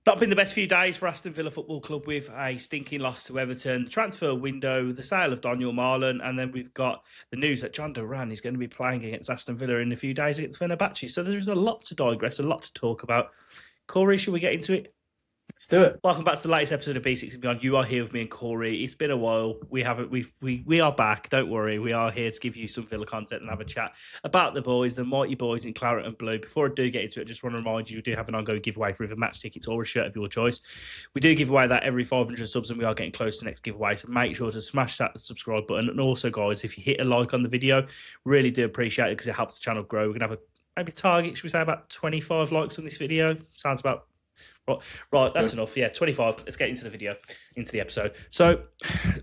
Not been the best few days for Aston Villa Football Club with a stinking loss to Everton, the transfer window, the sale of Daniel Marlon, and then we've got the news that John Duran is going to be playing against Aston Villa in a few days against Fenerbahce. So there's a lot to digress, a lot to talk about. Corey, should we get into it? Let's do it. Welcome back to the latest episode of B6 and Beyond. You are here with me and Corey. It's been a while. We are back. Don't worry. We are here to give you some Villa content and have a chat about the boys, the mighty boys in claret and blue. Before I do get into it, I just want to remind you, we do have an ongoing giveaway for either match tickets or a shirt of your choice. We do give away that every 500 subs, and we are getting close to the next giveaway. So make sure to smash that subscribe button. And also, guys, if you hit a like on the video, really do appreciate it because it helps the channel grow. We're going to have a maybe target, should we say, about 25 likes on this video? Sounds about right, that's enough. Yeah, 25. Let's get into the video, into the episode. So,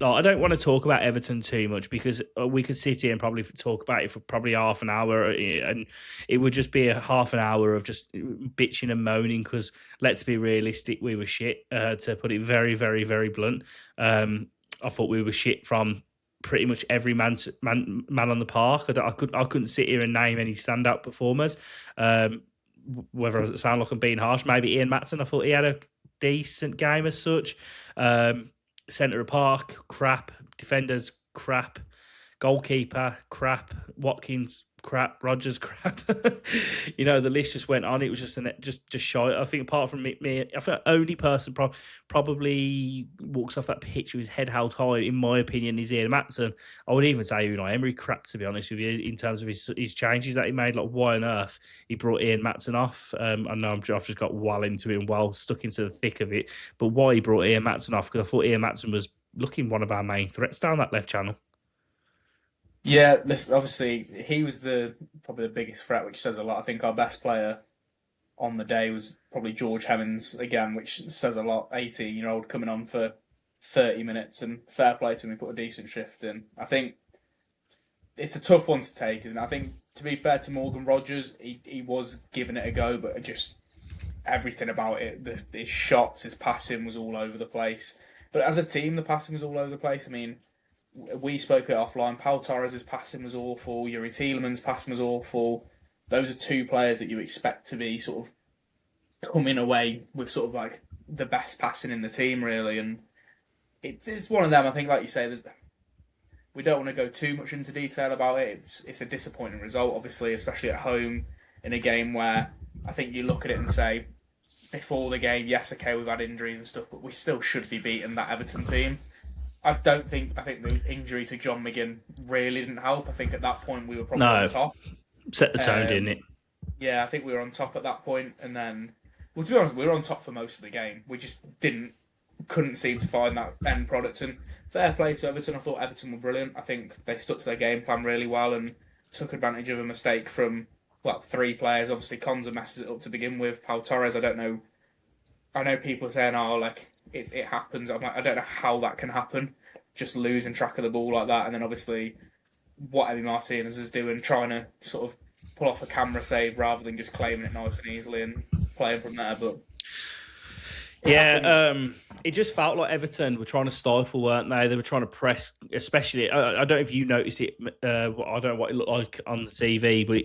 I don't want to talk about Everton too much because we could sit here and probably talk about it for probably half an hour, and it would just be a half an hour of just bitching and moaning because, let's be realistic, we were shit, to put it very, very, very blunt. I thought we were shit from pretty much every man on the park. I couldn't sit here and name any standout performers. Whether it sound like I'm being harsh, maybe Ian Matson. I thought he had a decent game as such. Centre of park, crap. Defenders, crap. Goalkeeper, crap. Watkins, crap. Rogers, crap. The list just went on. It was just shy. I think apart from me, I think the only person probably walks off that pitch with his head held high, in my opinion, is Ian Matson. I would even say Unai Emery crap, to be honest with you, in terms of his changes that he made. Like, why on earth he brought Ian Matson off? I know I've just got well into it and well stuck into the thick of it, but why he brought Ian Matson off? Because I thought Ian Matson was looking one of our main threats down that left channel. Yeah, obviously he was probably the biggest threat, which says a lot. I think our best player on the day was probably George Hemmings again, which says a lot. 18-year-old coming on for 30 minutes, and fair play to him, he put a decent shift in. I think it's a tough one to take, isn't it? I think, to be fair to Morgan Rogers, he was giving it a go, but just everything about it, his shots, his passing was all over the place. But as a team, the passing was all over the place. I mean, we spoke it offline. Pau Torres' passing was awful. Yuri Tielemans' passing was awful. Those are two players that you expect to be sort of coming away with sort of like the best passing in the team, really. And it's one of them. I think, like you say, we don't want to go too much into detail about it. It's a disappointing result, obviously, especially at home in a game where I think you look at it and say, before the game, yes, okay, we've had injuries and stuff, but we still should be beating that Everton team. I think the injury to John McGinn really didn't help. I think at that point we were probably on top. Set the tone, didn't it? Yeah, I think we were on top at that point, and then, well, to be honest, we were on top for most of the game. We just couldn't seem to find that end product. And fair play to Everton. I thought Everton were brilliant. I think they stuck to their game plan really well and took advantage of a mistake from three players. Obviously, Konza messes it up to begin with. Pau Torres, I don't know. I know people are saying, it happens. I'm like, I don't know how that can happen. Just losing track of the ball like that. And then obviously what Emi Martinez is doing, trying to sort of pull off a camera save rather than just claiming it nice and easily and playing from there. But it just felt like Everton were trying to stifle, weren't they? They were trying to press, especially, I don't know if you noticed it, I don't know what it looked like on the TV, but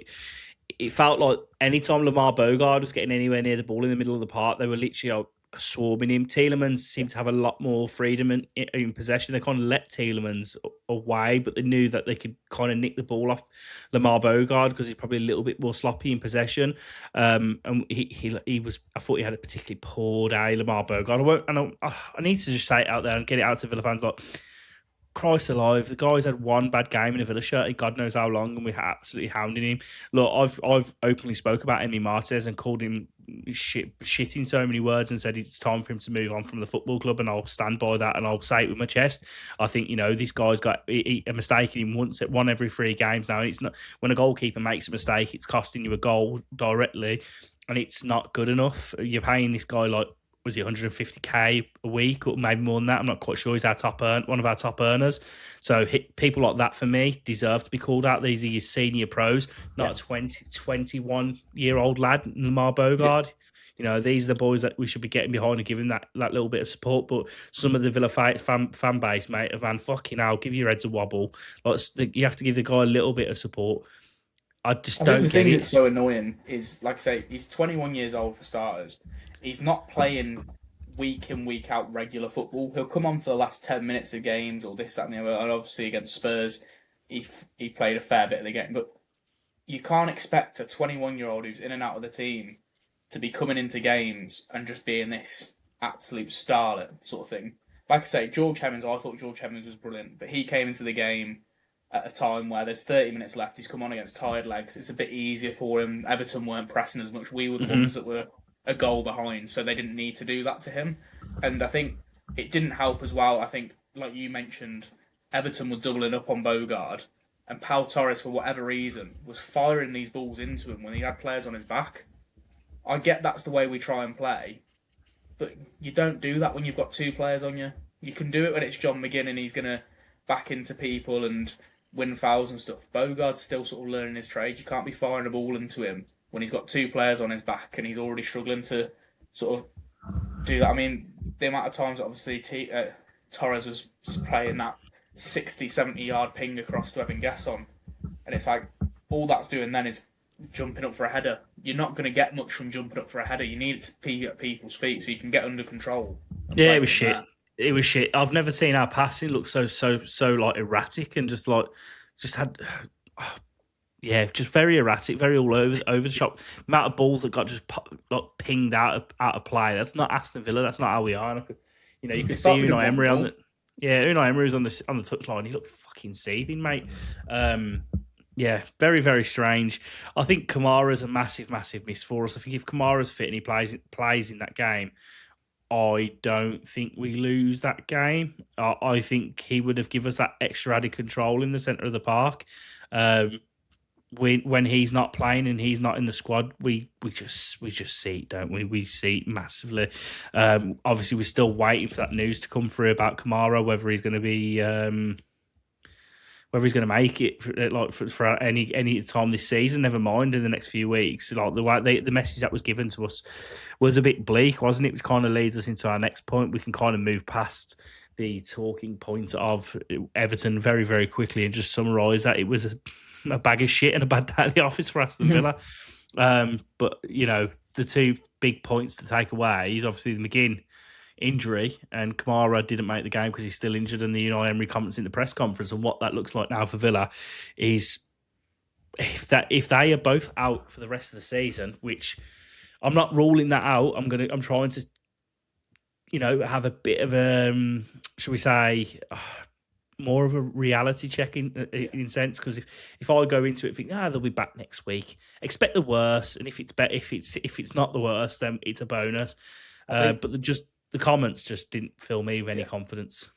it felt like anytime Lamar Bogard was getting anywhere near the ball in the middle of the park, they were literally swarming him. Tielemans seemed to have a lot more freedom in possession. They kind of let Tielemans away, but they knew that they could kind of nick the ball off Lamar Bogard because he's probably a little bit more sloppy in possession. And he was. I thought he had a particularly poor day, Lamar Bogard. I need to just say it out there and get it out to Villa fans. Like, Christ alive, the guy's had one bad game in a Villa shirt in God knows how long, and we're absolutely hounding him. Look, I've openly spoke about Emi Martinez and called him shit in so many words and said it's time for him to move on from the football club, and I'll stand by that and I'll say it with my chest. I think, this guy's got a mistake in him once at one every 3 games now. And it's not, when a goalkeeper makes a mistake, it's costing you a goal directly, and it's not good enough. You're paying this guy was he 150k a week or maybe more than that? I'm not quite sure. He's one of our top earners. So people like that, for me, deserve to be called out. These are your senior pros, not a 21-year-old lad, Lamar Bogard. Yeah. These are the boys that we should be getting behind and giving that little bit of support. But some of the Villa fan base, mate, fucking hell, give your heads a wobble. You have to give the guy a little bit of support. I think the thing that's so annoying is, like I say, he's 21 years old for starters. he's not playing week in, week out regular football. He'll come on for the last 10 minutes of games or this, that, and the other. And obviously against Spurs, he played a fair bit of the game. But you can't expect a 21-year-old who's in and out of the team to be coming into games and just being this absolute starlet sort of thing. Like I say, George Hemmings, I thought George Hemmings was brilliant, but he came into the game at a time where there's 30 minutes left. He's come on against tired legs. It's a bit easier for him. Everton weren't pressing as much. We were the Hmm. ones that were a goal behind, so they didn't need to do that to him. And I think it didn't help as well. I think, like you mentioned, Everton were doubling up on Bogard, and Pau Torres, for whatever reason, was firing these balls into him when he had players on his back. I get that's the way we try and play, but you don't do that when you've got two players on you. You can do it when it's John McGinn and he's going to back into people and win fouls and stuff. Bogart's still sort of learning his trade. You can't be firing a ball into him when he's got two players on his back and he's already struggling to sort of do that. I mean, the amount of times that obviously Torres was playing that 60, 70-yard ping across to Evan Gesson, and it's like all that's doing then is jumping up for a header. You're not going to get much from jumping up for a header. You need it to be at people's feet so you can get under control and Yeah, play it was from shit. there. It was shit. I've never seen our passing look so like erratic and just like just had yeah, just very erratic, very all over the shop. Amount of balls that got just like pinged out of play. That's not Aston Villa. That's not how we are. And you could It's see like we didn't Unai want the Emery on ball. the yeah, Unai Emery was on the touchline. He looked fucking seething, mate. Um, yeah, very very strange. I think Kamara's a massive miss for us. I think if Kamara's fit and he plays in that game, I don't think we lose that game. I think he would have given us that extra added control in the centre of the park. Um, when he's not playing and he's not in the squad, we just see it, don't we? We see it massively. Obviously, we're still waiting for that news to come through about Kamara, whether he's going to be whether he's going to make it for any time this season. Never mind in the next few weeks. Like the message that was given to us was a bit bleak, wasn't it? Which kind of leads us into our next point. We can kind of move past the talking point of Everton very very quickly and just summarise that it was a bag of shit and a bad day at the office for Aston Villa. But the two big points to take away is obviously the McGinn injury, and Kamara didn't make the game because he's still injured, and the Unai Emery comments in the press conference. And what that looks like now for Villa is if they are both out for the rest of the season, which I'm not ruling that out. I'm trying to have a bit of a shall we say more of a reality check in sense, because if I go into it think they'll be back next week, expect the worst, and if it's not the worst, then it's a bonus. But the comments just didn't fill me with any confidence.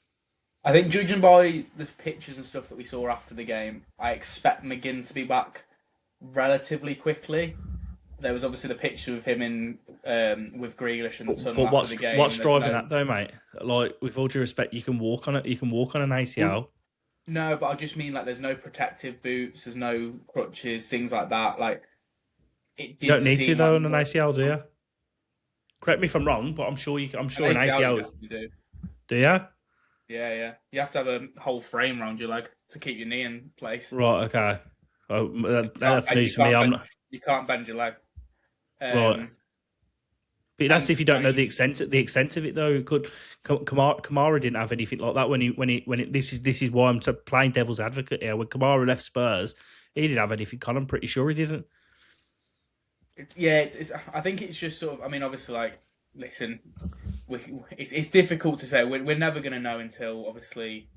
I think judging by the pictures and stuff that we saw after the game, I expect McGinn to be back relatively quickly. There was obviously the picture of him in with Grealish in the tunnel But after the game. what's There's driving no, that though, mate? Like, with all due respect, you can walk on it. You can walk on an ACL. no, but I just mean like there's no protective boots, there's no crutches, things like that. Like it You did don't need to seem like though on an more, ACL, do you? Correct me if I'm wrong, but I'm sure an an ACL you ACL. definitely do. Do you? Yeah, yeah. You have to have a whole frame around your leg to keep your knee in place. Right. Okay. Oh, that's And you news for me. can't I'm bend, not you can't bend your leg. right. Um, But that's and if you don't know the he's extent of it, though. Kamara didn't have anything like that this is why I'm playing devil's advocate here. When Kamara left Spurs, he didn't have anything. I'm pretty sure he didn't. I think it's just sort of. I mean, obviously, like, listen, it's difficult to say. We're never going to know until obviously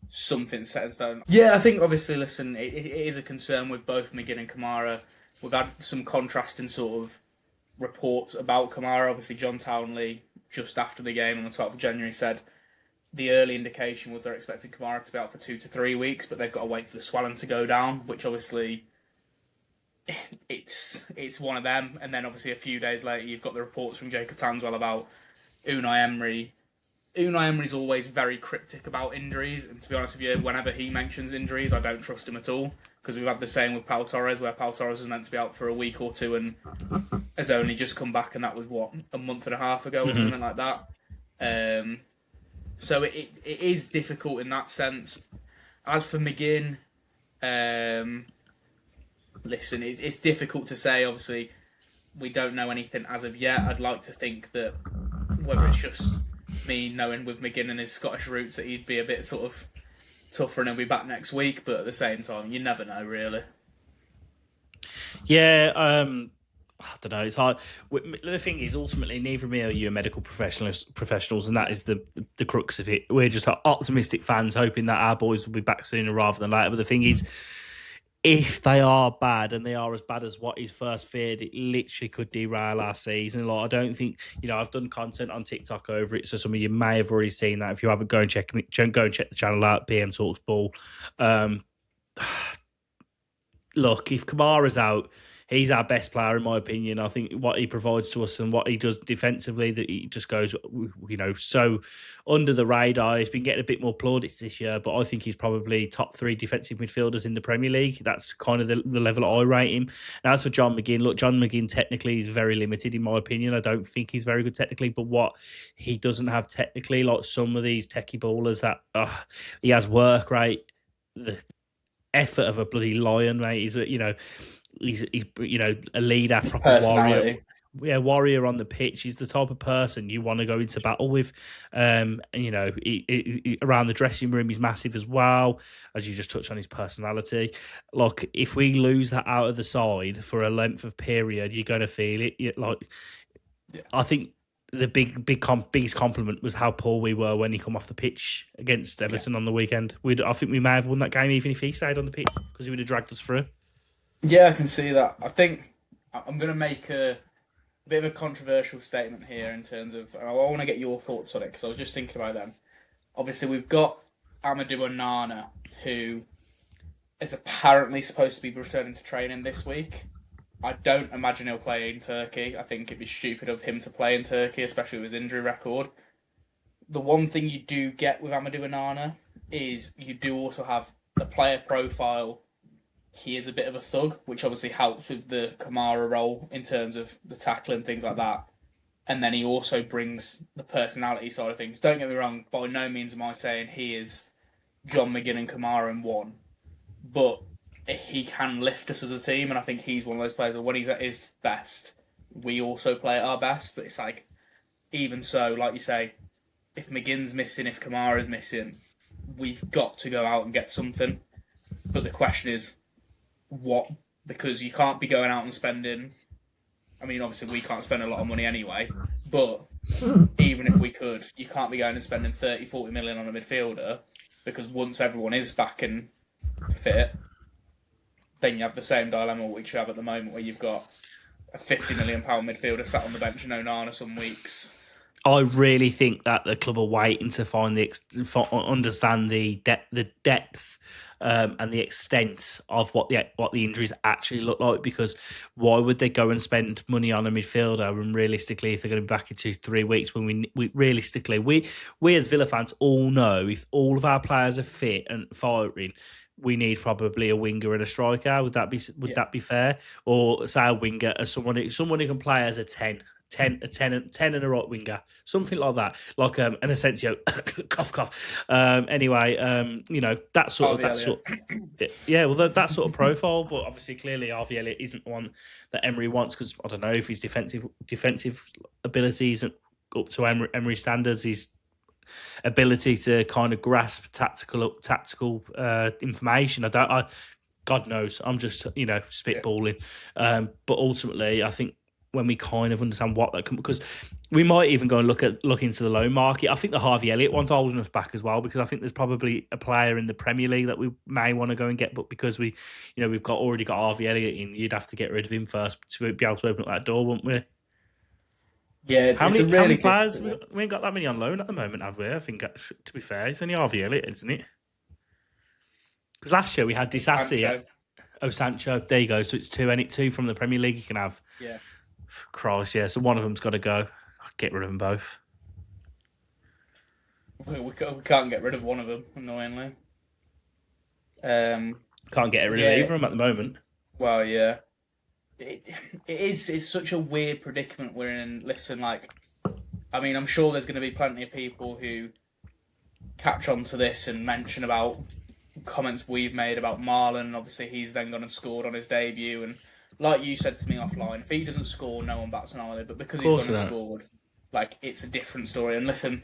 something's set in stone. Yeah, I think obviously, listen, it is a concern with both McGinn and Kamara. We've had some contrasting sort of reports about Kamara. Obviously, John Townley just after the game on the 12th of January said the early indication was they're expecting Kamara to be out for 2 to 3 weeks, but they've got to wait for the swelling to go down, which obviously it's one of them. And then obviously a few days later, you've got the reports from Jacob Tanswell about Unai Emery. Unai Emery's always very cryptic about injuries, and to be honest with you, whenever he mentions injuries, I don't trust him at all. Because we've had the same with Pau Torres, where Pau Torres was meant to be out for a week or two and has only just come back, and that was what, a month and a half ago or something like that. So it is difficult in that sense. As for McGinn, listen, it's difficult to say. Obviously, we don't know anything as of yet. I'd like to think that whether it's just me knowing with McGinn and his Scottish roots that he'd be a bit sort of tougher and he'll be back next week, but at the same time, you never know, really. Yeah, I don't know. It's hard. The thing is, ultimately, neither me or you are medical professionals, and that is the crux of it. We're just optimistic fans, hoping that our boys will be back sooner rather than later. But the thing is, if they are bad and they are as bad as what is first feared, it literally could derail our season. Like, I don't think, I've done content on TikTok over it, so some of you may have already seen that. If you haven't, go and check the channel out, PM Talks Ball. Look, if Kamara's out, he's our best player in my opinion. I think what he provides to us and what he does defensively, that he just goes, so under the radar. He's been getting a bit more plaudits this year, but I think he's probably top 3 defensive midfielders in the Premier League. That's kind of the level I rate him. And as for John McGinn, look, John McGinn technically is very limited in my opinion. I don't think he's very good technically, but what he doesn't have technically, like some of these techie ballers, that he has work rate, the effort of a bloody lion, mate. He's a leader, proper warrior. Yeah, warrior on the pitch. He's the type of person you want to go into battle with. Around the dressing room, he's massive as well, as you just touched on his personality. Look, if we lose that out of the side for a length of period, you're going to feel it. I think the biggest compliment was how poor we were when he come off the pitch against Everton on the weekend. I think we may have won that game even if he stayed on the pitch, because he would have dragged us through. Yeah, I can see that. I think I'm going to make a bit of a controversial statement here in terms of, and I want to get your thoughts on it because I was just thinking about them. Obviously, we've got Amadou Onana, who is apparently supposed to be returning to training this week. I don't imagine he'll play in Turkey. I think it'd be stupid of him to play in Turkey, especially with his injury record. The one thing you do get with Amadou Onana is you do also have the player profile. He is a bit of a thug, which obviously helps with the Kamara role in terms of the tackling, things like that. And then he also brings the personality side of things. Don't get me wrong, by no means am I saying he is John McGinn and Kamara in one. But he can lift us as a team, and I think he's one of those players that when he's at his best, we also play at our best. But it's like, even so, like you say, if McGinn's missing, if Kamara's missing, we've got to go out and get something. But the question is, what? Because you can't be going out and spending. I mean, obviously we can't spend a lot of money anyway, but even if we could, you can't be going and spending 30, 40 million on a midfielder, because once everyone is back and fit, then you have the same dilemma which you have at the moment, where you've got a £50 million midfielder sat on the bench and Onana some weeks. I really think that the club are waiting to understand the depth and the extent of what the injuries actually look like. Because why would they go and spend money on a midfielder? And realistically, if they're going to be back in 2-3 weeks, when we as Villa fans all know, if all of our players are fit and firing, we need probably a winger and a striker. Would that be fair? Or say a winger as someone who can play as a 10 and a right winger, something like that, like an Asensio, cough. Anyway, that sort of profile. But obviously, clearly, Harvey Elliott isn't the one that Emery wants, because I don't know if his defensive ability isn't up to Emery standards. His ability to kind of grasp tactical information. God knows. I'm just spitballing. But ultimately, I think when we kind of understand what that can, because we might even go and look into the loan market. I think the Harvey Elliott one's holding us back as well, because I think there's probably a player in the Premier League that we may want to go and get, but because we've already got Harvey Elliott in, you'd have to get rid of him first to be able to open up that door, wouldn't we? Yeah, how many players? We ain't got that many on loan at the moment, have we? I think, to be fair, it's only Harvey Elliott, isn't it? Because last year we had Disassi. Sancho. There you go. So it's two from the Premier League you can have. Yeah. Christ, yeah. So one of them's got to go. I'd get rid of them both. We can't get rid of one of them, annoyingly. Can't get rid of either of them at the moment. Well, yeah. It's such a weird predicament we're in. Listen, I'm sure there's going to be plenty of people who catch on to this and mention about comments we've made about Marlon. Obviously, he's then gone and scored on his debut, and like you said to me offline, if he doesn't score, no one bats an eyelid. But because Of he's course gone I and don't. scored, like it's a different story. And listen,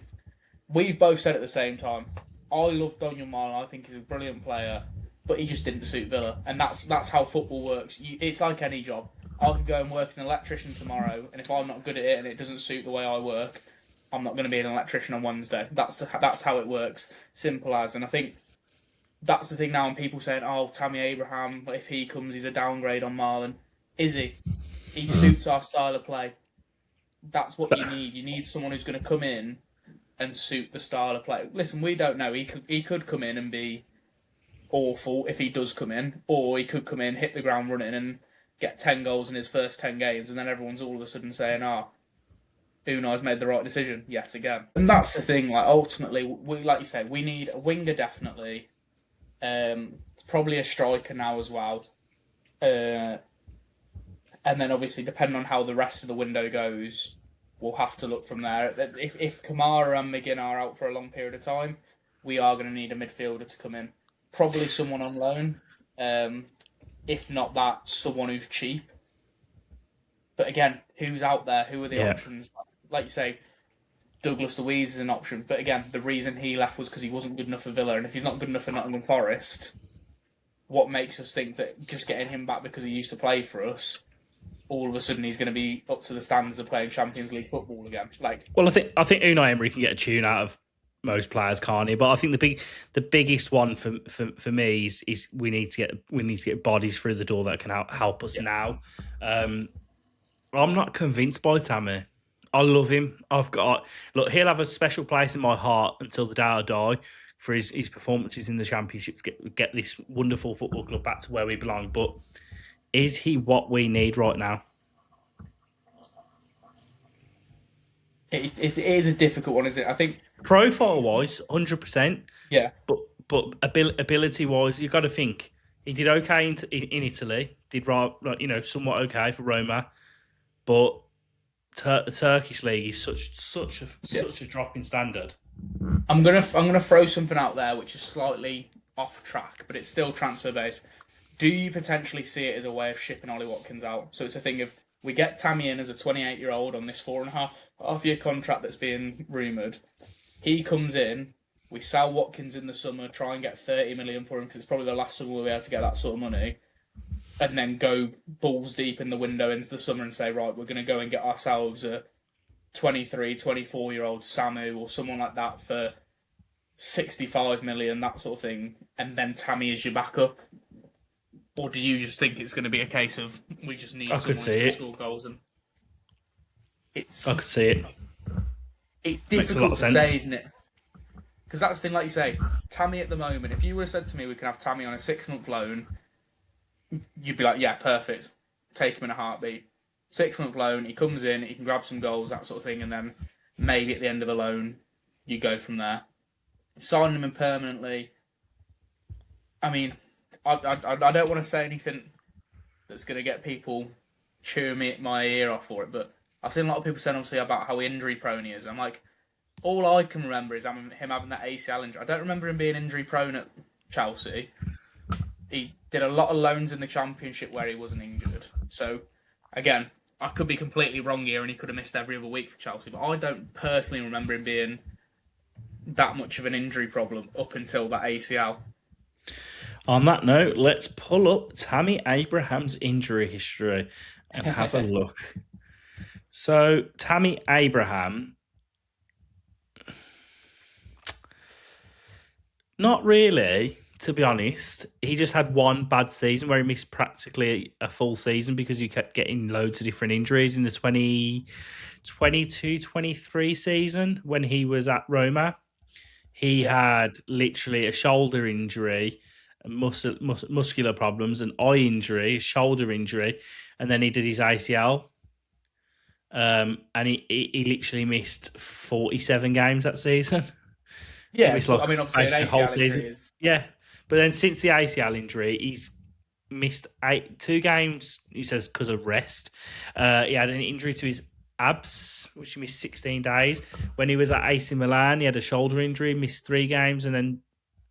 we've both said at the same time. I love Daniel Marlon. I think he's a brilliant player, but he just didn't suit Villa, and that's how football works. It's like any job. I could go and work as an electrician tomorrow, and if I'm not good at it and it doesn't suit the way I work, I'm not going to be an electrician on Wednesday. That's how it works. Simple as. And I think that's the thing now. And people saying, "Oh, Tammy Abraham, if he comes, he's a downgrade on Marlon." Is he? He suits our style of play. That's what you need. You need someone who's going to come in and suit the style of play. Listen, we don't know. He could come in and be awful if he does come in, or he could come in, hit the ground running, and get 10 goals in his first 10 games, and then everyone's all of a sudden saying, "Ah, Unai's made the right decision yet again." And that's the thing. Like ultimately, we like you said, we need a winger definitely, probably a striker now as well, and then obviously depending on how the rest of the window goes, we'll have to look from there. If Kamara and McGinn are out for a long period of time, we are going to need a midfielder to come in. Probably someone on loan. If not that, someone who's cheap. But again, who's out there? Who are the Yeah. options? Like you say, Douglas Luiz is an option. But again, the reason he left was because he wasn't good enough for Villa. And if he's not good enough for Nottingham Forest, what makes us think that just getting him back because he used to play for us, all of a sudden he's going to be up to the standards of playing Champions League football again? Well, I think Unai Emery can get a tune out of most players, can't he? But I think the biggest one for me is we need to get bodies through the door that can help us now. I'm not convinced by Tammy. I love him. Look, he'll have a special place in my heart until the day I die for his performances in the Championship to get this wonderful football club back to where we belong. But is he what we need right now? It is a difficult one, isn't it? I think Profile wise, 100%. yeah, But ability wise, you've got to think he did okay in Italy. Did somewhat okay for Roma, but the Turkish league is such a drop in standard. I'm gonna throw something out there which is slightly off track, but it's still transfer based. Do you potentially see it as a way of shipping Ollie Watkins out? So it's a thing of we get Tammy in as a 28-year-old on this 4.5-year contract that's being rumoured. He comes in, we sell Watkins in the summer, try and get 30 million for him because it's probably the last summer we'll be able to get that sort of money, and then go balls deep in the window into the summer and say, right, we're going to go and get ourselves a 23, 24-year-old Samu or someone like that for 65 million, that sort of thing, and then Tammy is your backup? Or do you just think it's going to be a case of we just need someone who's going to score goals? And I could see it. It's difficult to say, isn't it? Because that's the thing, like you say, Tammy at the moment, if you would have said to me we can have Tammy on a 6-month loan, you'd be like, yeah, perfect. Take him in a heartbeat. 6-month loan, he comes in, he can grab some goals, that sort of thing, and then maybe at the end of the loan, you go from there. Signing him in permanently, I mean, I don't want to say anything that's going to get people chewing my ear off for it, but I've seen a lot of people saying, obviously, about how injury prone he is. I'm like, all I can remember is him having that ACL injury. I don't remember him being injury prone at Chelsea. He did a lot of loans in the Championship where he wasn't injured. So, again, I could be completely wrong here and he could have missed every other week for Chelsea, but I don't personally remember him being that much of an injury problem up until that ACL. On that note, let's pull up Tammy Abraham's injury history and have a look. So, Tammy Abraham, not really, to be honest. He just had one bad season where he missed practically a full season because he kept getting loads of different injuries in the 2022-23 season when he was at Roma. He had literally a shoulder injury, muscular problems, an eye injury, a shoulder injury, and then he did his ACL. And he literally missed 47 games that season. Yeah, I mean, obviously an ACL injury is... Yeah, but then since the ACL injury, he's missed 2 games, he says, because of rest. He had an injury to his abs, which he missed 16 days. When he was at AC Milan, he had a shoulder injury, missed 3 games, and then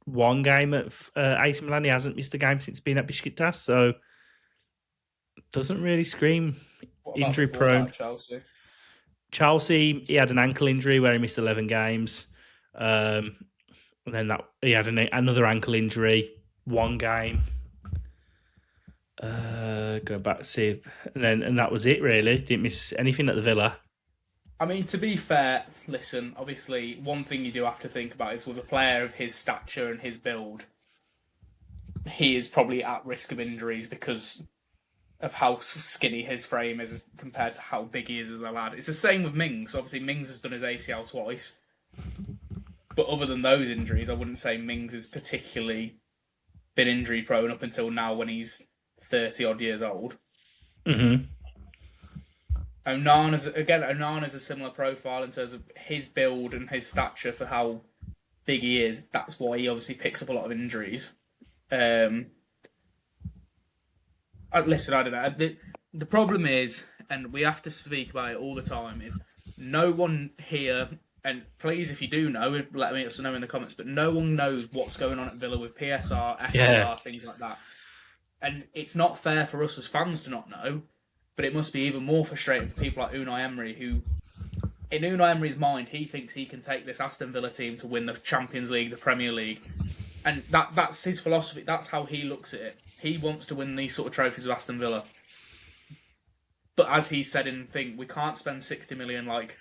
1 game at AC Milan. He hasn't missed a game since being at Besiktas. So Doesn't really scream What about injury before that, prone. Chelsea? Chelsea, he had an ankle injury where he missed 11 games. And then he had another ankle injury, one game. Go back to see, and that was it really. Didn't miss anything at the Villa. I mean, to be fair, listen, obviously, one thing you do have to think about is with a player of his stature and his build, he is probably at risk of injuries because of how skinny his frame is compared to how big he is as a lad. It's the same with Mings. Obviously, Mings has done his ACL twice. But other than those injuries, I wouldn't say Mings has particularly been injury prone up until now when he's 30 odd years old. Mm-hmm. Onana's a similar profile in terms of his build and his stature for how big he is. That's why he obviously picks up a lot of injuries. Listen, I don't know. The problem is, and we have to speak about it all the time, is no one here, and please, if you do know, let me know in the comments, but no one knows what's going on at Villa with PSR, SCR, things like that. And it's not fair for us as fans to not know, but it must be even more frustrating for people like Unai Emery, who, in Unai Emery's mind, he thinks he can take this Aston Villa team to win the Champions League, the Premier League. And that's his philosophy. That's how he looks at it. He wants to win these sort of trophies with Aston Villa. But as he said in the thing, we can't spend 60 million like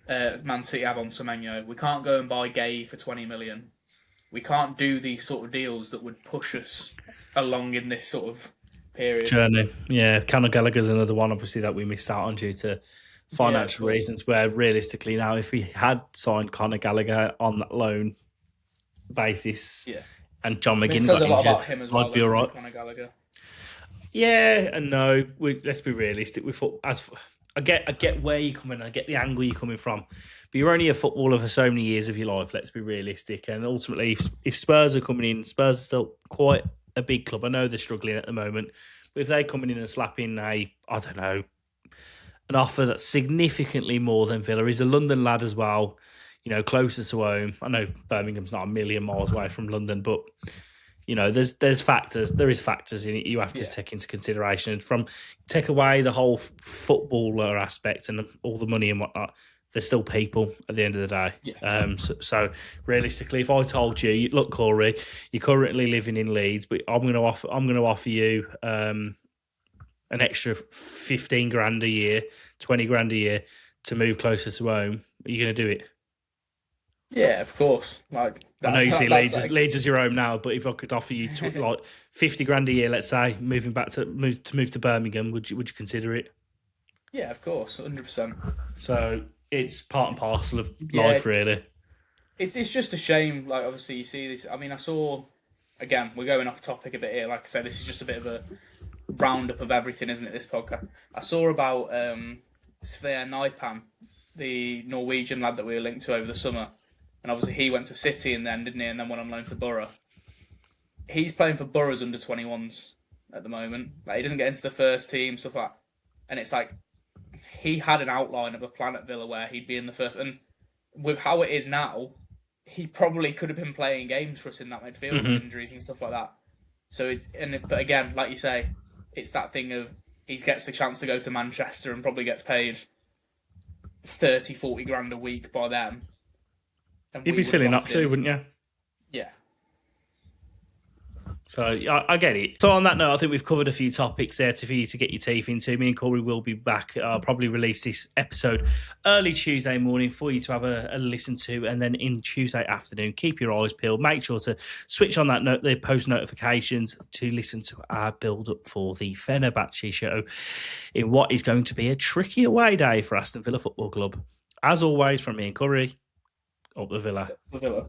Man City have on Semenyo. We can't go and buy Gay for 20 million. We can't do these sort of deals that would push us along in this sort of period. Journey. Yeah, Conor Gallagher's another one, obviously, that we missed out on due to financial reasons, where realistically now, if we had signed Conor Gallagher on that loan basis and John McGinn got says a lot injured, about him as well, I'd be all right. Conor Gallagher. Yeah, and no. Let's be realistic. I get where you're coming. I get the angle you're coming from, but you're only a footballer for so many years of your life. Let's be realistic. And ultimately, if Spurs are coming in, Spurs are still quite a big club. I know they're struggling at the moment, but if they're coming in and slapping an offer that's significantly more than Villa, he's a London lad as well. Closer to home. I know Birmingham's not a million miles away from London, but there's factors. There is factors in it you have to take into consideration. Take away the whole footballer aspect and all the money and whatnot. There's still people at the end of the day. Yeah. So realistically, if I told you, look, Cory, you're currently living in Leeds, but I'm going to offer you an extra 15 grand a year, 20 grand a year to move closer to home, are you going to do it? Yeah, of course. I know you see Leeds as your home now, but if I could offer you 50 grand a year, let's say, move to Birmingham, would you consider it? Yeah, of course, 100%. So it's part and parcel of life, really. It's just a shame. Like, obviously, you see this. I mean, I saw, again, we're going off topic a bit here. Like I said, this is just a bit of a roundup of everything, isn't it? This podcast. I saw about Sverre Nypan, the Norwegian lad that we were linked to over the summer. And obviously he went to City and then, didn't he? And then went on loan to Borough. He's playing for Borough's under 21s at the moment. Like, he doesn't get into the first team, stuff like that. And it's like, he had an outline of a plan at Villa where he'd be in the first. And with how it is now, he probably could have been playing games for us in that midfield with injuries and stuff like that. So but again, like you say, it's that thing of he gets a chance to go to Manchester and probably gets paid 30, 40 grand a week by them. You'd be silly not to, wouldn't you? Yeah. So I get it. So on that note, I think we've covered a few topics there for you to get your teeth into. Me and Cory will be back. I'll probably release this episode early Tuesday morning for you to have a listen to, and then in Tuesday afternoon, keep your eyes peeled. Make sure to switch on the post notifications to listen to our build up for the Fenerbahce show in what is going to be a tricky away day for Aston Villa Football Club. As always, from me and Cory. Up the Villa.